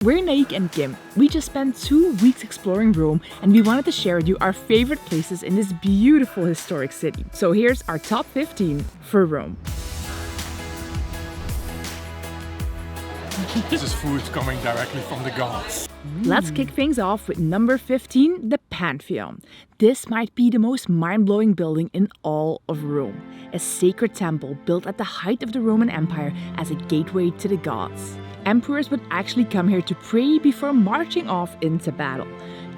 We're Naick and Kim. We just spent 2 weeks exploring Rome and we wanted to share with you our favorite places in this beautiful historic city. So here's our top 15 for Rome. This is food coming directly from the gods. Let's kick things off with number 15, the Pantheon. This might be the most mind-blowing building in all of Rome. A sacred temple built at the height of the Roman Empire as a gateway to the gods. Emperors would actually come here to pray before marching off into battle.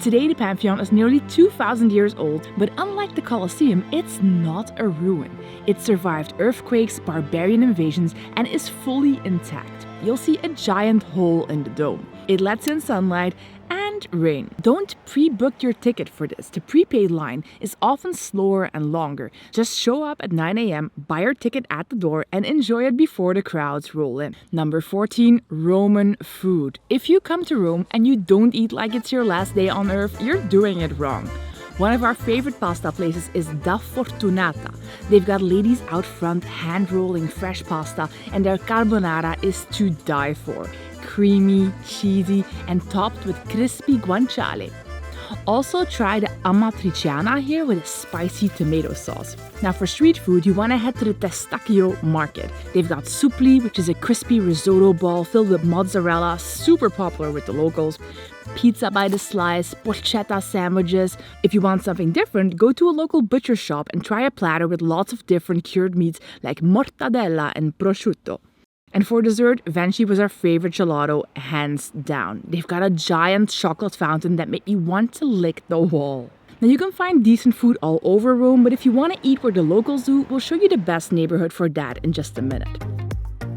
Today, the Pantheon is nearly 2,000 years old, but unlike the Colosseum, it's not a ruin. It survived earthquakes, barbarian invasions, and is fully intact. You'll see a giant hole in the dome. It lets in sunlight and rain. Don't pre-book your ticket for this. The prepaid line is often slower and longer. Just show up at 9 a.m., buy your ticket at the door, and enjoy it before the crowds roll in. Number 14, Roman food. If you come to Rome and you don't eat like it's your last day on earth, you're doing it wrong. One of our favorite pasta places is Da Fortunata. They've got ladies out front hand-rolling fresh pasta, and their carbonara is to die for. Creamy, cheesy, and topped with crispy guanciale. Also try the amatriciana here with a spicy tomato sauce. Now for street food, you want to head to the Testacchio market. They've got supli, which is a crispy risotto ball filled with mozzarella, super popular with the locals. Pizza by the slice, porchetta sandwiches. If you want something different, go to a local butcher shop and try a platter with lots of different cured meats like mortadella and prosciutto. And for dessert, Venchi was our favorite gelato, hands down. They've got a giant chocolate fountain that made me want to lick the wall. Now you can find decent food all over Rome, but if you want to eat where the locals do, we'll show you the best neighborhood for that in just a minute.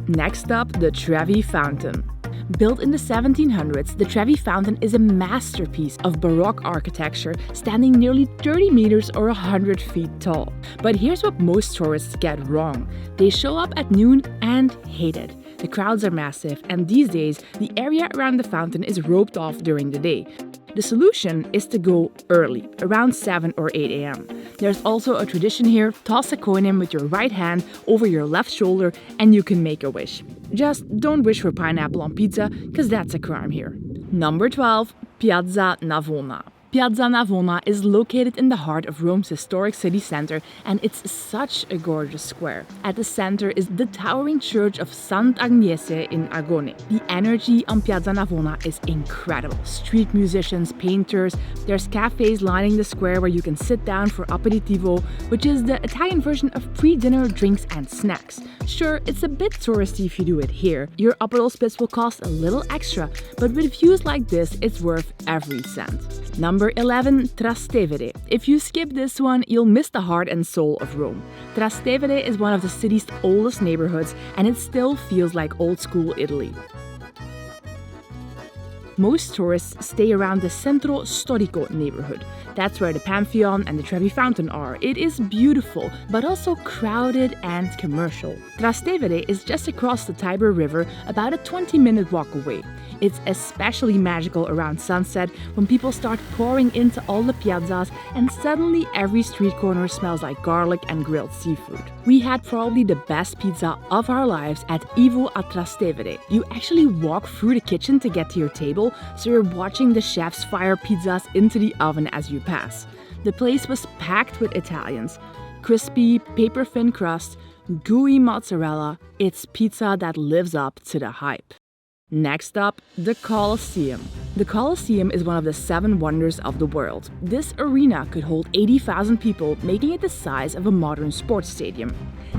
Next up, the Trevi Fountain. Built in the 1700s, the Trevi Fountain is a masterpiece of Baroque architecture, standing nearly 30 meters or 100 feet tall. But here's what most tourists get wrong. They show up at noon and hate it. The crowds are massive, and these days, the area around the fountain is roped off during the day. The solution is to go early, around 7 or 8 a.m. There's also a tradition here: toss a coin in with your right hand over your left shoulder and you can make a wish. Just don't wish for pineapple on pizza, because that's a crime here. Number 12, Piazza Navona. Piazza Navona is located in the heart of Rome's historic city center, and it's such a gorgeous square. At the center is the towering church of Sant'Agnese in Agone. The energy on Piazza Navona is incredible. Street musicians, painters, there's cafes lining the square where you can sit down for aperitivo, which is the Italian version of pre-dinner drinks and snacks. Sure, it's a bit touristy if you do it here. Your Aperol Spritz will cost a little extra, but with views like this, it's worth every cent. Number 11, Trastevere. If you skip this one, you'll miss the heart and soul of Rome. Trastevere is one of the city's oldest neighborhoods, and it still feels like old school Italy. Most tourists stay around the Centro Storico neighborhood. That's where the Pantheon and the Trevi Fountain are. It is beautiful, but also crowded and commercial. Trastevere is just across the Tiber River, about a 20-minute walk away. It's especially magical around sunset when people start pouring into all the piazzas and suddenly every street corner smells like garlic and grilled seafood. We had probably the best pizza of our lives at Ivo a Trastevere. You actually walk through the kitchen to get to your table, so you're watching the chefs fire pizzas into the oven as you pass. The place was packed with Italians. Crispy, paper-thin crust, gooey mozzarella. It's pizza that lives up to the hype. Next up, the Colosseum. The Colosseum is one of the 7 wonders of the world. This arena could hold 80,000 people, making it the size of a modern sports stadium.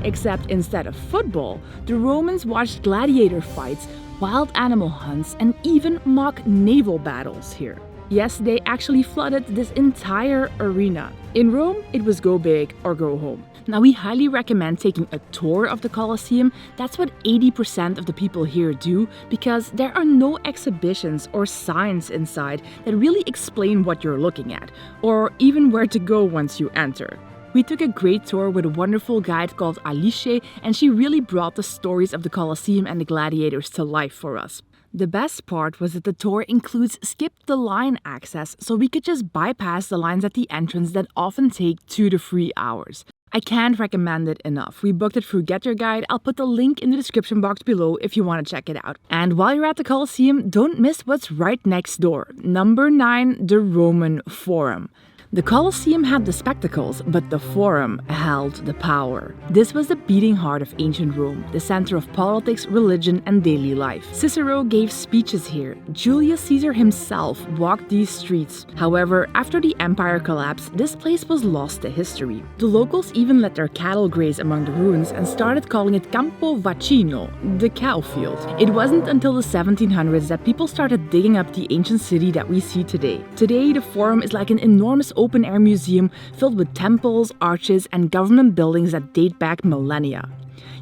Except instead of football, the Romans watched gladiator fights, wild animal hunts, and even mock naval battles here. Yes, they actually flooded this entire arena. In Rome, it was go big or go home. Now, we highly recommend taking a tour of the Colosseum. That's what 80% of the people here do, because there are no exhibitions or signs inside that really explain what you're looking at, or even where to go once you enter. We took a great tour with a wonderful guide called Alice, and she really brought the stories of the Colosseum and the gladiators to life for us. The best part was that the tour includes skip-the-line access, so we could just bypass the lines at the entrance that often take 2 to 3 hours. I can't recommend it enough. We booked it through Get Your Guide. I'll put the link in the description box below if you want to check it out. And while you're at the Colosseum, don't miss what's right next door. Number 9, the Roman Forum. The Colosseum had the spectacles, but the Forum held the power. This was the beating heart of ancient Rome, the center of politics, religion, and daily life. Cicero gave speeches here. Julius Caesar himself walked these streets. However, after the empire collapsed, this place was lost to history. The locals even let their cattle graze among the ruins and started calling it Campo Vaccino, the cow field. It wasn't until the 1700s that people started digging up the ancient city that we see today. Today, the Forum is like an enormous open-air museum filled with temples, arches, and government buildings that date back millennia.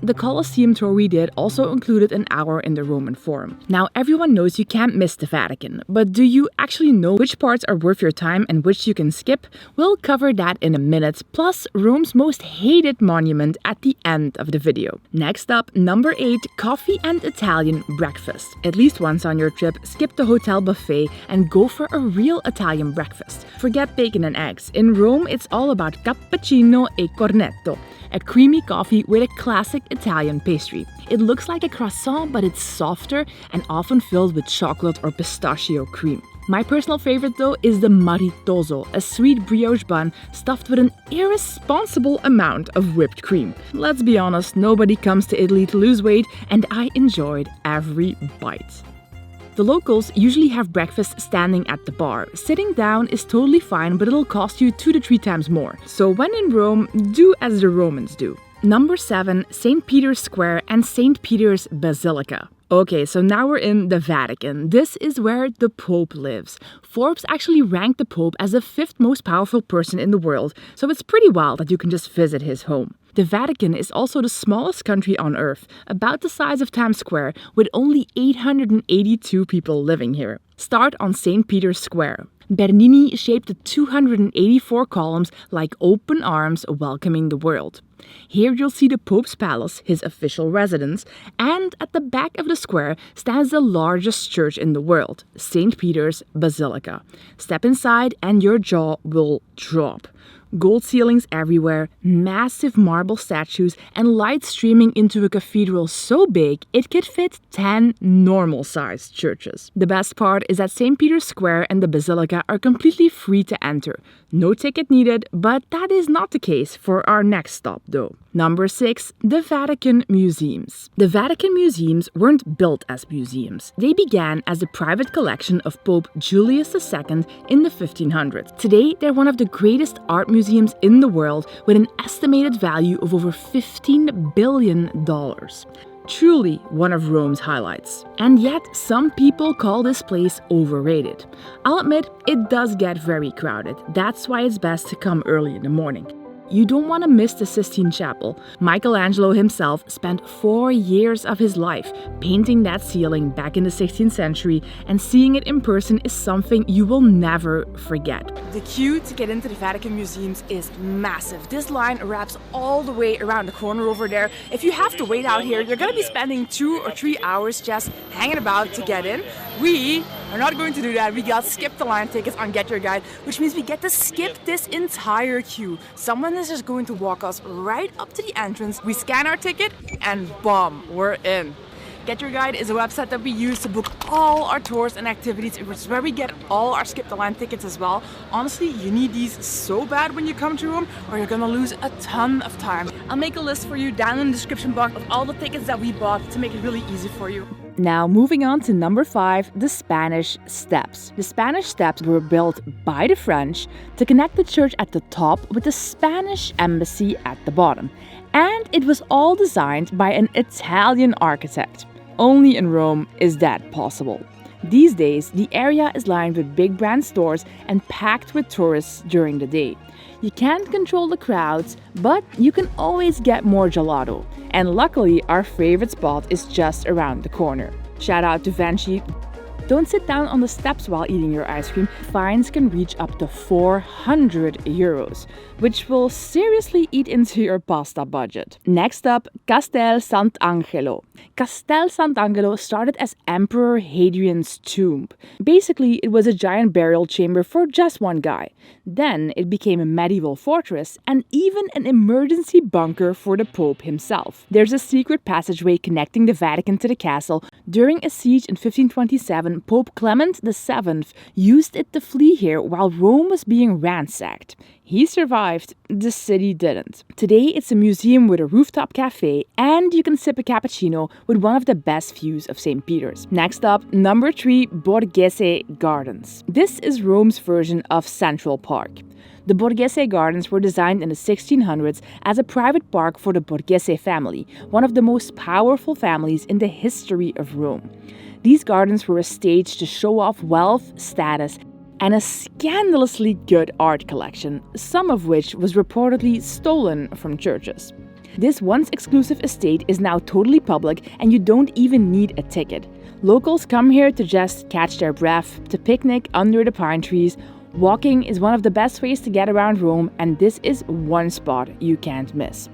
The Colosseum tour we did also included an hour in the Roman Forum. Now, everyone knows you can't miss the Vatican, but do you actually know which parts are worth your time and which you can skip? We'll cover that in a minute, plus Rome's most hated monument at the end of the video. Next up, number 8, coffee and Italian breakfast. At least once on your trip, skip the hotel buffet and go for a real Italian breakfast. Forget bacon and eggs. In Rome, it's all about cappuccino e cornetto, a creamy coffee with a classic Italian pastry. It looks like a croissant, but it's softer and often filled with chocolate or pistachio cream. My personal favorite though is the maritoso, a sweet brioche bun stuffed with an irresponsible amount of whipped cream. Let's be honest, nobody comes to Italy to lose weight, and I enjoyed every bite. The locals usually have breakfast standing at the bar. Sitting down is totally fine, but it'll cost you 2 to 3 times more. So when in Rome, do as the Romans do. Number 7, St. Peter's Square and St. Peter's Basilica. Okay, so now we're in the Vatican. This is where the Pope lives. Forbes actually ranked the Pope as the 5th most powerful person in the world, so it's pretty wild that you can just visit his home. The Vatican is also the smallest country on Earth, about the size of Times Square, with only 882 people living here. Start on St. Peter's Square. Bernini shaped the 284 columns like open arms welcoming the world. Here you'll see the Pope's palace, his official residence, and at the back of the square stands the largest church in the world, St. Peter's Basilica. Step inside and your jaw will drop. Gold ceilings everywhere, massive marble statues, and light streaming into a cathedral so big it could fit 10 normal-sized churches. The best part is that St. Peter's Square and the Basilica are completely free to enter. No ticket needed, but that is not the case for our next stop though. Number 6, the Vatican Museums. The Vatican Museums weren't built as museums. They began as a private collection of Pope Julius II in the 1500s. Today, they're one of the greatest art museums in the world with an estimated value of over $15 billion. Truly one of Rome's highlights. And yet, some people call this place overrated. I'll admit, it does get very crowded. That's why it's best to come early in the morning. You don't want to miss the Sistine Chapel. Michelangelo himself spent 4 years of his life painting that ceiling back in the 16th century, and seeing it in person is something you will never forget. The queue to get into the Vatican Museums is massive. This line wraps all the way around the corner over there. If you have to wait out here, you're going to be spending 2 or 3 hours just hanging about to get in. We are not going to do that. We got skip the line tickets on Get Your Guide, which means we get to skip this entire queue. Someone is just going to walk us right up to the entrance. We scan our ticket and boom, we're in. Get Your Guide is a website that we use to book all our tours and activities. It's where we get all our skip the line tickets as well. Honestly, you need these so bad when you come to Rome, or you're gonna lose a ton of time. I'll make a list for you down in the description box of all the tickets that we bought to make it really easy for you. Now, moving on to number 5, the Spanish Steps. The Spanish Steps were built by the French to connect the church at the top with the Spanish embassy at the bottom. And it was all designed by an Italian architect. Only in Rome is that possible. These days, the area is lined with big brand stores and packed with tourists during the day. You can't control the crowds, but you can always get more gelato. And luckily, our favorite spot is just around the corner. Shout out to Vinci. Don't sit down on the steps while eating your ice cream. Fines can reach up to 400 euros, which will seriously eat into your pasta budget. Next up, Castel Sant'Angelo. Castel Sant'Angelo started as Emperor Hadrian's tomb. Basically, it was a giant burial chamber for just one guy. Then it became a medieval fortress and even an emergency bunker for the Pope himself. There's a secret passageway connecting the Vatican to the castle. During a siege in 1527, Pope Clement VII used it to flee here while Rome was being ransacked. He survived, the city didn't. Today it's a museum with a rooftop cafe and you can sip a cappuccino with one of the best views of St. Peter's. Next up, number 3, Borghese Gardens. This is Rome's version of Central Park. The Borghese Gardens were designed in the 1600s as a private park for the Borghese family, one of the most powerful families in the history of Rome. These gardens were a stage to show off wealth, status, and a scandalously good art collection, some of which was reportedly stolen from churches. This once exclusive estate is now totally public and you don't even need a ticket. Locals come here to just catch their breath, to picnic under the pine trees. Walking is one of the best ways to get around Rome, and this is one spot you can't miss.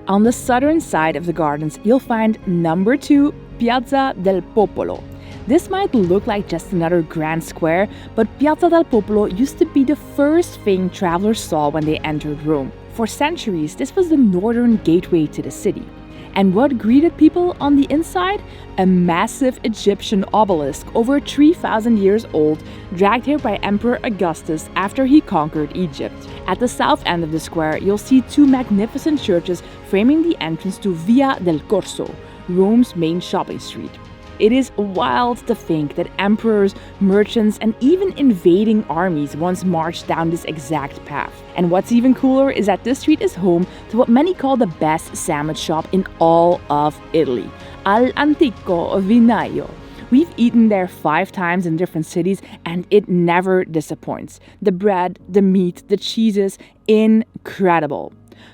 On the southern side of the gardens, you'll find number 2, Piazza del Popolo. This might look like just another grand square, but Piazza del Popolo used to be the first thing travelers saw when they entered Rome. For centuries, this was the northern gateway to the city. And what greeted people on the inside? A massive Egyptian obelisk over 3,000 years old, dragged here by Emperor Augustus after he conquered Egypt. At the south end of the square, you'll see 2 magnificent churches framing the entrance to Via del Corso, Rome's main shopping street. It is wild to think that emperors, merchants, and even invading armies once marched down this exact path. And what's even cooler is that this street is home to what many call the best sandwich shop in all of Italy, Al Antico Vinaio. We've eaten there 5 times in different cities and it never disappoints. The bread, the meat, the cheeses, incredible.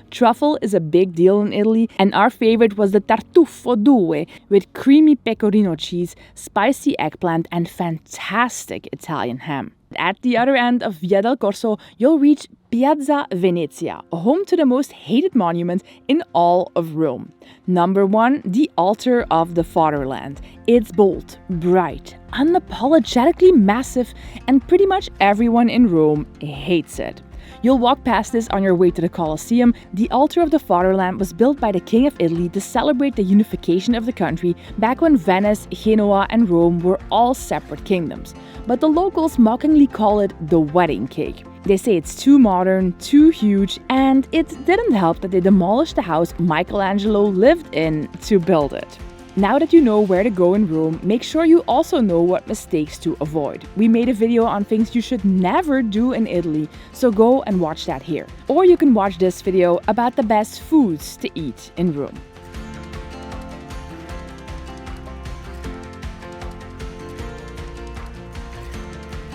Truffle is a big deal in Italy, and our favorite was the tartufo due with creamy pecorino cheese, spicy eggplant, and fantastic Italian ham. At the other end of Via del Corso, you'll reach Piazza Venezia, home to the most hated monument in all of Rome. Number 1, the altar of the fatherland. It's bold, bright, unapologetically massive, and pretty much everyone in Rome hates it. You'll walk past this on your way to the Colosseum. The altar of the fatherland was built by the King of Italy to celebrate the unification of the country back when Venice, Genoa, and Rome were all separate kingdoms. But the locals mockingly call it the wedding cake. They say it's too modern, too huge, and it didn't help that they demolished the house Michelangelo lived in to build it. Now that you know where to go in Rome, make sure you also know what mistakes to avoid. We made a video on things you should never do in Italy, so go and watch that here. Or you can watch this video about the best foods to eat in Rome.